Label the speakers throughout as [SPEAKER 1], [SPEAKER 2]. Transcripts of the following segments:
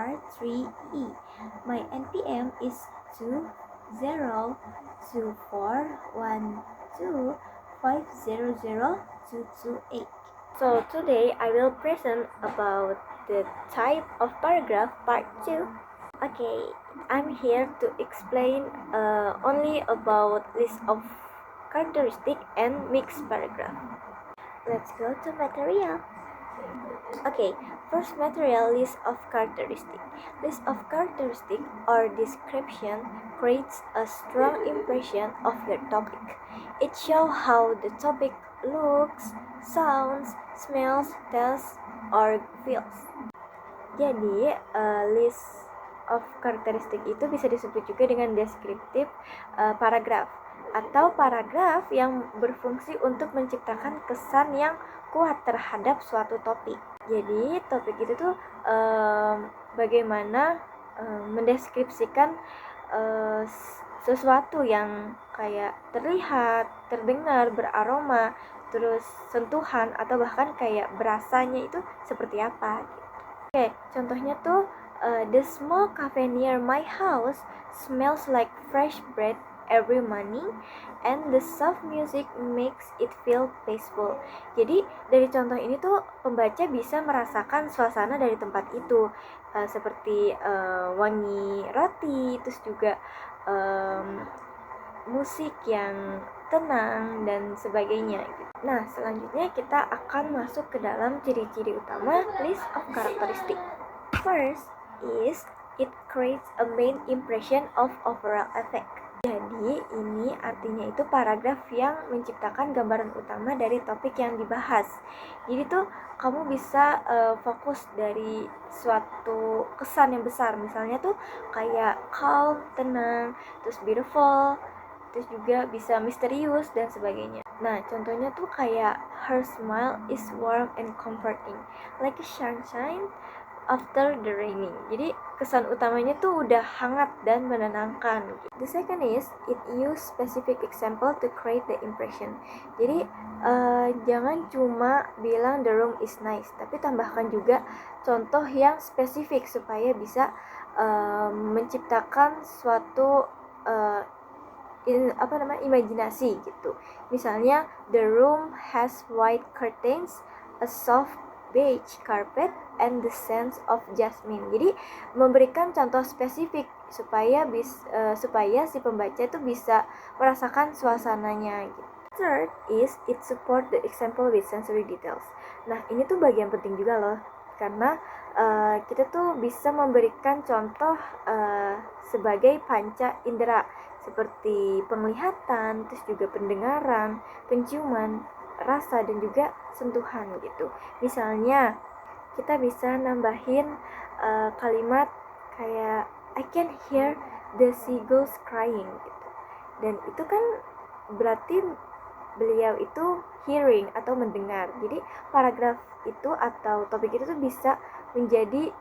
[SPEAKER 1] Part 3E. My NPM is 2024125002228. So today I will present about the type of paragraph part 2. Okay, I'm here to explain only about list of characteristic and mixed paragraph. Let's go to material. Okay, first material, list of characteristic. List of characteristic or description creates a strong impression of your topic. It shows how the topic looks, sounds, smells, tastes, or feels. Jadi, list of characteristic itu bisa disebut juga dengan deskriptif paragraf atau paragraf yang berfungsi untuk menciptakan kesan yang kuat terhadap suatu topik. Jadi topik itu tuh bagaimana mendeskripsikan sesuatu yang kayak terlihat, terdengar, beraroma, terus sentuhan atau bahkan kayak berasanya itu seperti apa. Oke, contohnya tuh the small cafe near my house smells like fresh bread every morning and the soft music makes it feel peaceful. Jadi dari contoh ini tuh pembaca bisa merasakan suasana dari tempat itu, seperti wangi roti, terus juga musik yang tenang dan sebagainya. Nah, selanjutnya kita akan masuk ke dalam ciri-ciri utama list of characteristic. First is it creates a main impression of overall effect. Jadi ini artinya itu paragraf yang menciptakan gambaran utama dari topik yang dibahas. Jadi tuh kamu bisa fokus dari suatu kesan yang besar. Misalnya tuh kayak calm, tenang, terus beautiful, terus juga bisa misterius dan sebagainya. Nah, contohnya tuh kayak her smile is warm and comforting, like a sunshine after the raining. Jadi kesan utamanya tuh udah hangat dan menenangkan. The second is it use specific example to create the impression. Jadi jangan cuma bilang the room is nice, tapi tambahkan juga contoh yang spesifik supaya bisa menciptakan suatu imajinasi gitu. Misalnya the room has white curtains, a soft beige carpet, and the scent of jasmine. Jadi memberikan contoh spesifik supaya si pembaca itu bisa merasakan suasananya gitu. Third is it support the example with sensory details. Nah, ini tuh bagian penting juga loh, karena kita tuh bisa memberikan contoh sebagai panca indera seperti penglihatan, terus juga pendengaran, penciuman, rasa, dan juga sentuhan gitu. Misalnya kita bisa nambahin kalimat kayak I can hear the seagulls crying gitu. Dan itu kan berarti beliau itu hearing atau mendengar. Jadi paragraf itu atau topik itu tuh bisa menjadi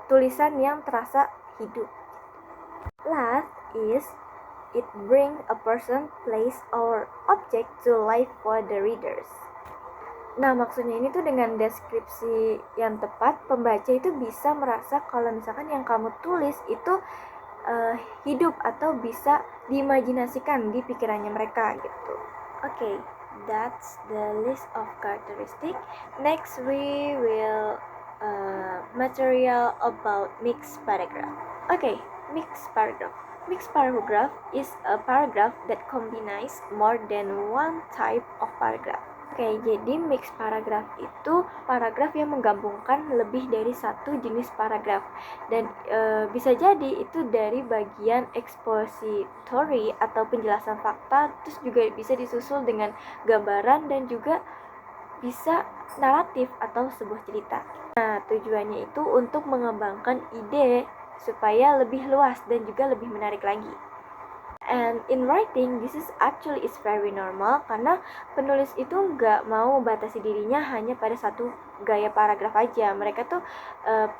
[SPEAKER 1] tulisan yang terasa hidup. Last is it bring a person, place, or object to life for the readers. Nah, maksudnya ini tuh dengan deskripsi yang tepat, pembaca itu bisa merasa kalau misalkan yang kamu tulis itu hidup atau bisa diimajinasikan di pikirannya mereka gitu. Okay, that's the list of characteristic. Next we will material about mixed paragraph. Okay, mixed paragraph. Mixed paragraph is a paragraph that combines more than one type of paragraph. Oke, jadi mixed paragraph itu paragraf yang menggabungkan lebih dari satu jenis paragraf. Dan bisa jadi itu dari bagian expository atau penjelasan fakta, terus juga bisa disusul dengan gambaran dan juga bisa naratif atau sebuah cerita. Nah, tujuannya itu untuk mengembangkan ide supaya lebih luas dan juga lebih menarik lagi. And in writing, this is very normal karena penulis itu nggak mau membatasi dirinya hanya pada satu gaya paragraf aja. Mereka tuh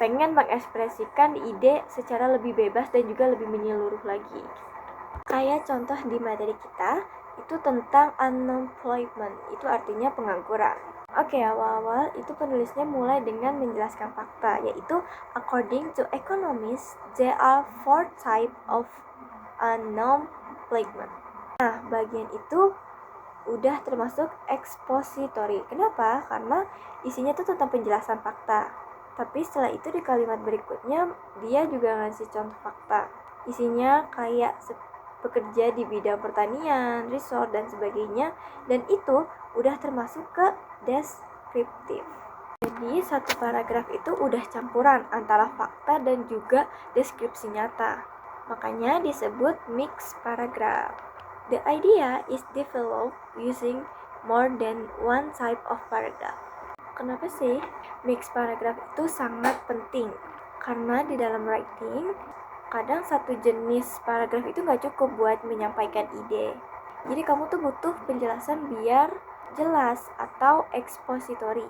[SPEAKER 1] pengen mengekspresikan ide secara lebih bebas dan juga lebih menyeluruh lagi. Kayak contoh di materi kita itu tentang unemployment, itu artinya pengangguran. Oke, awal-awal itu penulisnya mulai dengan menjelaskan fakta, yaitu according to economists, there are 4 types of unemployment. Nah, bagian itu udah termasuk expository. Kenapa? Karena isinya tuh tentang penjelasan fakta. Tapi setelah itu di kalimat berikutnya dia juga ngasih contoh fakta. Isinya kayak bekerja di bidang pertanian, resort, dan sebagainya. Dan itu udah termasuk ke deskriptif. Jadi satu paragraf itu udah campuran antara fakta dan juga deskripsi nyata. Makanya disebut mixed paragraph. The idea is developed using more than one type of paragraph. Kenapa sih mixed paragraph itu sangat penting? Karena di dalam writing, kadang satu jenis paragraf itu nggak cukup buat menyampaikan ide. Jadi kamu tuh butuh penjelasan biar jelas atau expository.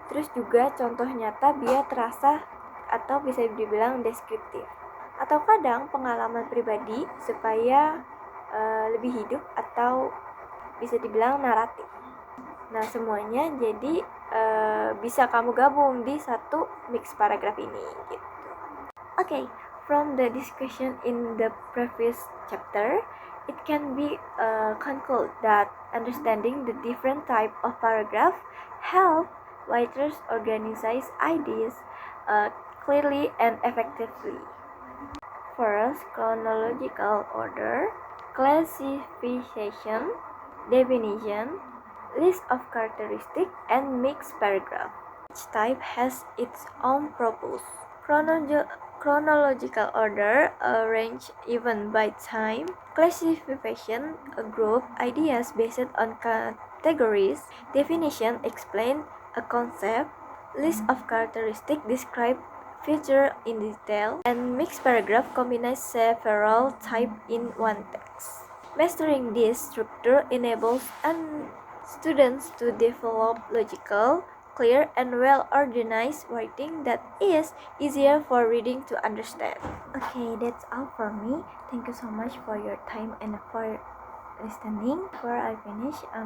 [SPEAKER 1] Terus juga contoh nyata biar terasa atau bisa dibilang deskriptif. Atau kadang pengalaman pribadi supaya lebih hidup atau bisa dibilang naratif. Nah, semuanya jadi bisa kamu gabung di satu mix paragraf ini gitu. Okay, from the discussion in the previous chapter, it can be concluded that understanding the different type of paragraph help writers organize ideas clearly and effectively. First, chronological order, classification, definition, list of characteristics, and mixed paragraph. Each type has its own purpose. Chronological order, arranged even by time. Classification, group ideas based on categories. Definition, explain a concept. List of characteristics, describe feature in detail, and mixed paragraph combines several types in one text. Mastering this structure enables students to develop logical, clear, and well-organized writing that is easier for reading to understand. Okay, that's all for me. Thank you so much for your time and for listening. Before I finish, I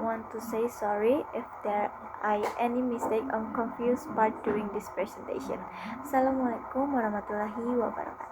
[SPEAKER 1] want to say sorry if there are any mistake or confused part during this presentation. Assalamualaikum warahmatullahi wabarakatuh.